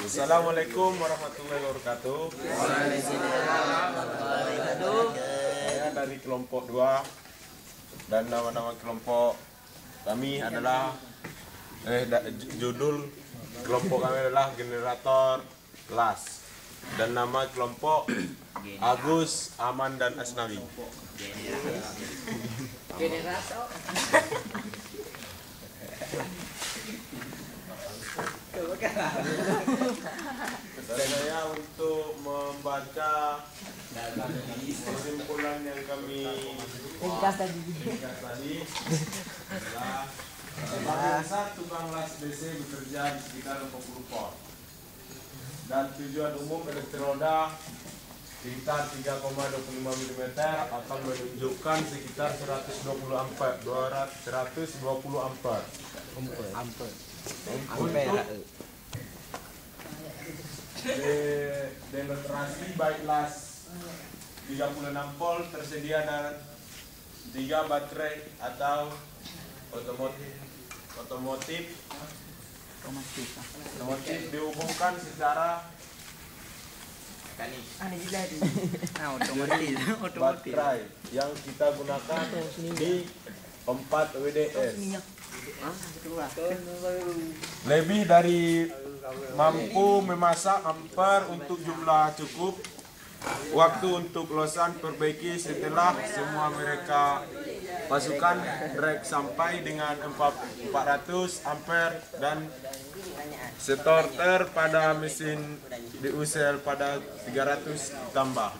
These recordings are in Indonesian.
Assalamualaikum warahmatullahi wabarakatuh. Saya dari kelompok 2 dan nama-nama kelompok kami adalah judul kelompok kami adalah Generator Las dan nama kelompok Agus, Aman dan Asnawi. Generator. Saya untuk membaca kesimpulan yang kami ringkas tadi adalah sebagai besar tukang las DC bekerja di sekitar 40 port dan tujuan umum elektroda sekitar 3,25 mm akan menunjukkan sekitar 120 ampere. Untuk demonstrasi baik las 36 volt tersedia dan 3 baterai atau otomotif dihubungkan secara baterai yang kita gunakan di 4 WDS lebih dari mampu memasak ampere untuk jumlah cukup waktu untuk losan perbaiki setelah semua mereka pasukan rek sampai dengan 400 ampere dan starter pada mesin diusel pada 300 tambah.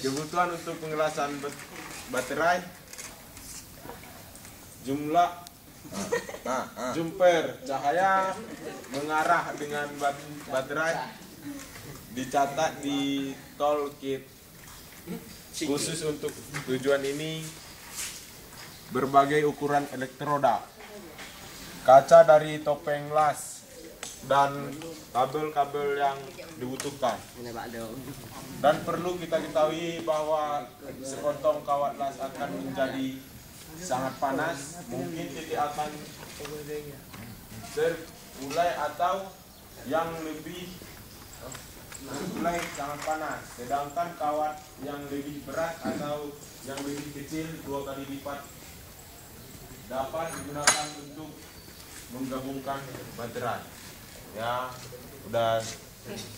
Kebutuhan untuk pengelasan baterai jumlah jumper cahaya mengarah dengan baterai dicatat di toolkit khusus untuk tujuan ini. Berbagai ukuran elektroda, kaca dari topeng las dan kabel-kabel yang dibutuhkan. Dan perlu kita ketahui bahwa sepotong kawat las akan menjadi sangat panas, mungkin titik akan mulai atau yang lebih mulai sangat panas, sedangkan kawat yang lebih berat atau yang lebih kecil 2 kali lipat dapat digunakan untuk menggabungkan baterai. Ya, udah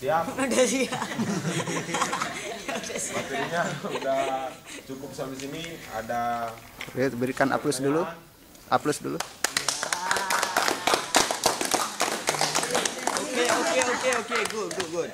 siap? Udah siap. Baterainya udah cukup sampai sini. Ada. Berikan aplaus dulu. Aplaus dulu. Oke, good.